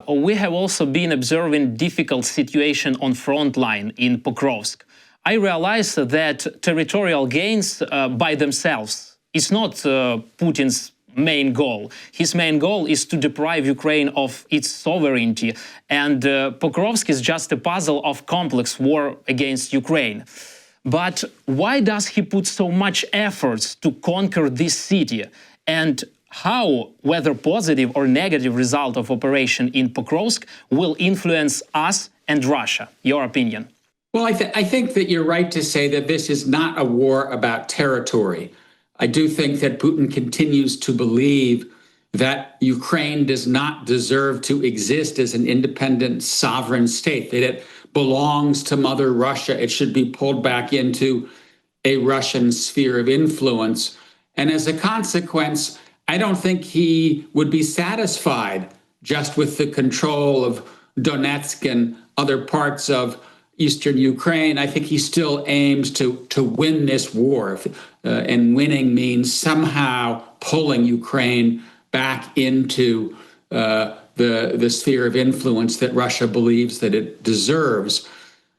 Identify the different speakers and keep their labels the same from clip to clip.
Speaker 1: we have also been observing difficult situation on Frontline in Pokrovsk. I realize that territorial gains by themselves is not Putin's main goal. His main goal is to deprive Ukraine of its sovereignty, and Pokrovsk is just a puzzle of complex war against Ukraine. But why does he put so much efforts to conquer this city? And how, whether positive or negative result of operation in Pokrovsk will influence us and Russia? Your opinion?
Speaker 2: Well, I think that you're right to say that this is not a war about territory. I do think that Putin continues to believe that Ukraine does not deserve to exist as an independent sovereign state, that it belongs to Mother Russia. It should be pulled back into a Russian sphere of influence. And as a consequence, I don't think he would be satisfied just with the control of Donetsk and other parts of eastern Ukraine. I think he still aims to win this war. And winning means somehow pulling Ukraine back into the sphere of influence that Russia believes that it deserves.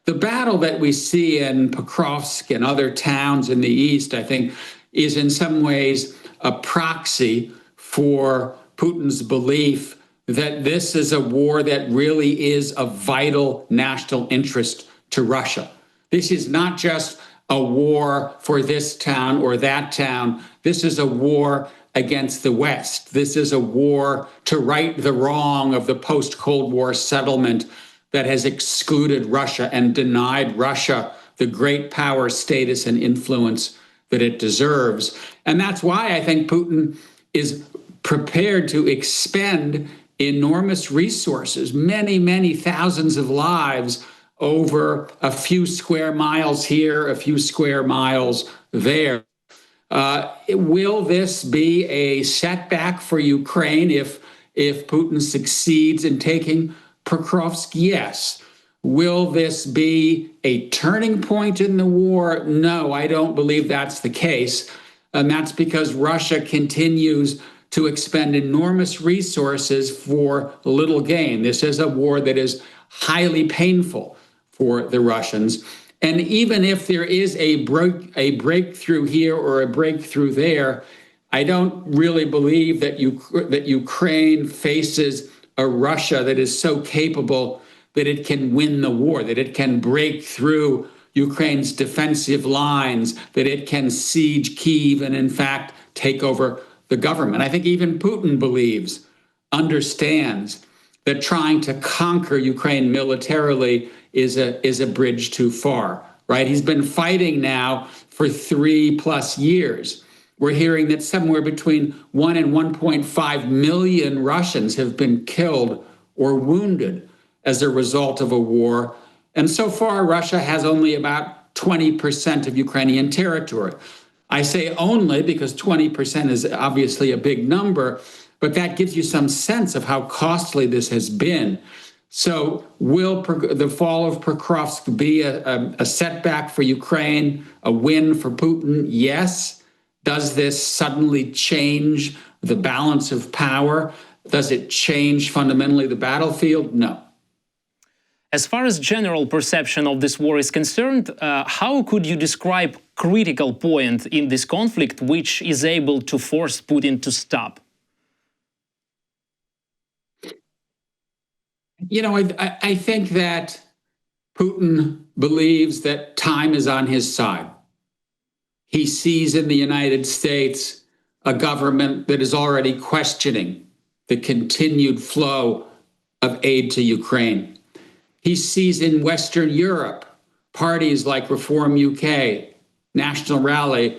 Speaker 2: The battle that we see in Pokrovsk and other towns in the east, I think, is in some ways a proxy for Putin's belief that this is a war that really is of vital national interest to Russia. This is not just a war for this town or that town. This is a war against the West. This is a war to right the wrong of the post-Cold War settlement that has excluded Russia and denied Russia the great power, status, and influence that it deserves. And that's why I think Putin is prepared to expend enormous resources, many, many thousands of lives over a few square miles here, a few square miles there. Will this be a setback for Ukraine if Putin succeeds in taking Pokrovsk? Yes. Will this be a turning point in the war? No, I don't believe that's the case. And that's because Russia continues to expend enormous resources for little gain. This is a war that is highly painful for the Russians. And even if there is a breakthrough here or a breakthrough there, I don't really believe that Ukraine faces a Russia that is so capable that it can win the war, that it can break through Ukraine's defensive lines, that it can siege Kyiv and in fact take over the government. I think even Putin believes, understands that trying to conquer Ukraine militarily is a bridge too far, right? He's been fighting now for 3+ years. We're hearing that somewhere between 1 and 1.5 million Russians have been killed or wounded as a result of a war. And so far, Russia has only about 20% of Ukrainian territory. I say only because 20% is obviously a big number, but that gives you some sense of how costly this has been. So will the fall of Pokrovsk be a setback for Ukraine, a win for Putin? Yes. Does this suddenly change the balance of power? Does it change fundamentally the battlefield? No.
Speaker 1: As far as general perception of this war is concerned, how could you describe critical point in this conflict which is able to force Putin to stop?
Speaker 2: You know, I think that Putin believes that time is on his side. He sees in the United States a government that is already questioning the continued flow of aid to Ukraine. He sees in Western Europe parties like Reform UK, National Rally,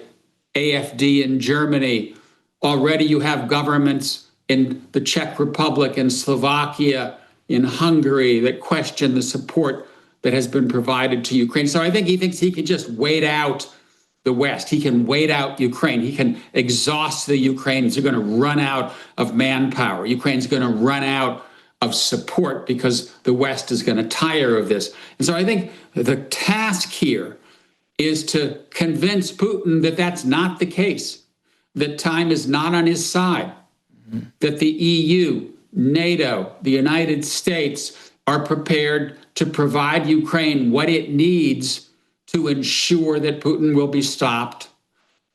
Speaker 2: AfD in Germany. Already you have governments in the Czech Republic and Slovakia, in Hungary, that question the support that has been provided to Ukraine. So I think he thinks he can just wait out the West. He can wait out Ukraine. He can exhaust the Ukrainians. They're going to run out of manpower. Ukraine's going to run out of support because the West is going to tire of this. And so I think the task here is to convince Putin that that's not the case, that time is not on his side, that the EU NATO, the United States are prepared to provide Ukraine what it needs to ensure that Putin will be stopped,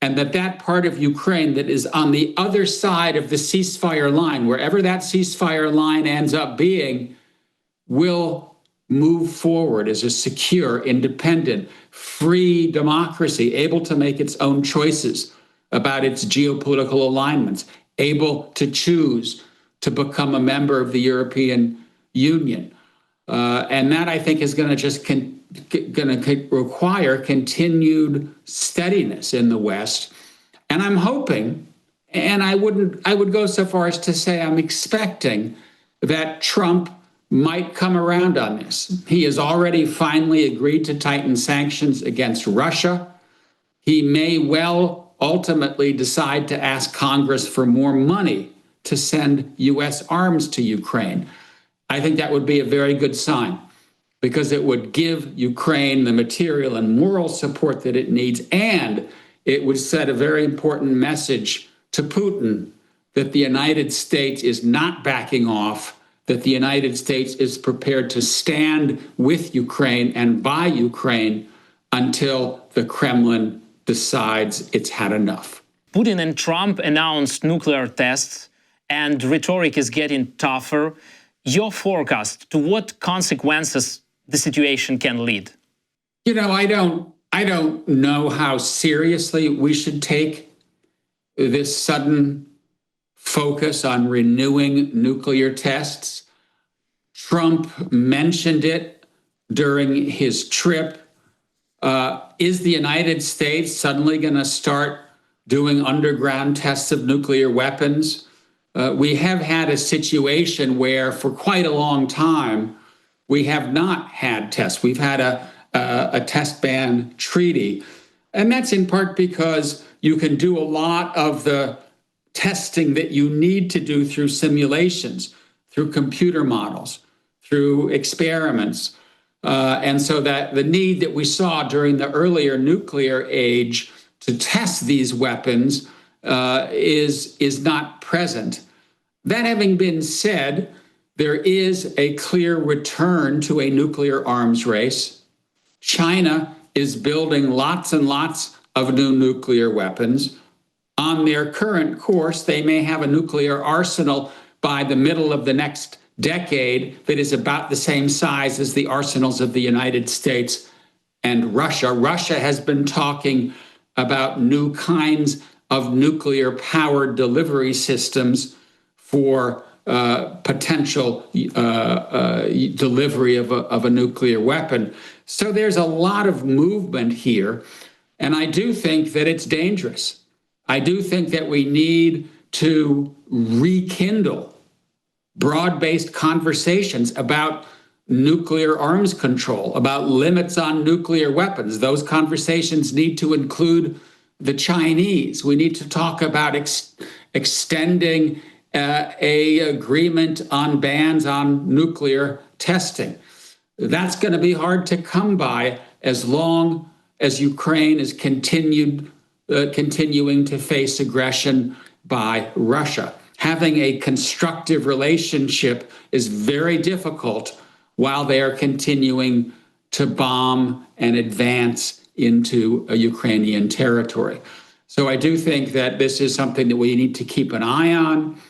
Speaker 2: and that part of Ukraine that is on the other side of the ceasefire line, wherever that ceasefire line ends up being, will move forward as a secure, independent, free democracy, able to make its own choices about its geopolitical alignments, able to choose to become a member of the European Union. And that, I think, is going to just require continued steadiness in the West. And I'm hoping, and I would go so far as to say I'm expecting that Trump might come around on this. He has already finally agreed to tighten sanctions against Russia. He may well ultimately decide to ask Congress for more money to send U.S. arms to Ukraine. I think that would be a very good sign, because it would give Ukraine the material and moral support that it needs, and it would send a very important message to Putin that the United States is not backing off, that the United States is prepared to stand with Ukraine and by Ukraine until the Kremlin decides it's had enough.
Speaker 1: Putin and Trump announced nuclear tests, and rhetoric is getting tougher. Your forecast, to what consequences the situation can lead?
Speaker 2: You know, I don't know how seriously we should take this sudden focus on renewing nuclear tests. Trump mentioned it during his trip. Is the United States suddenly going to start doing underground tests of nuclear weapons? We have had a situation where for quite a long time, we have not had tests. We've had a test ban treaty. And that's in part because you can do a lot of the testing that you need to do through simulations, through computer models, through experiments. And so that the need that we saw during the earlier nuclear age to test these weapons is not present. That having been said, there is a clear return to a nuclear arms race. China is building lots and lots of new nuclear weapons. On their current course, they may have a nuclear arsenal by the middle of the next decade that is about the same size as the arsenals of the United States and Russia. Russia has been talking about new kinds of nuclear power delivery systems for potential delivery of a nuclear weapon. So there's a lot of movement here. And I do think that it's dangerous. I do think that we need to rekindle broad-based conversations about nuclear arms control, about limits on nuclear weapons. Those conversations need to include the Chinese. We need to talk about extending a agreement on bans on nuclear testing. That's going to be hard to come by as long as Ukraine is continuing to face aggression by Russia. Having a constructive relationship is very difficult while they are continuing to bomb and advance into a Ukrainian territory. So I do think that this is something that we need to keep an eye on,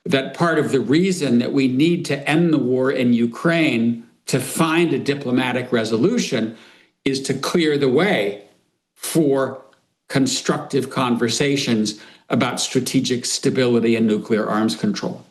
Speaker 2: that part of the reason that we need to end the war in Ukraine to find a diplomatic resolution is to clear the way for constructive conversations about strategic stability and nuclear arms control.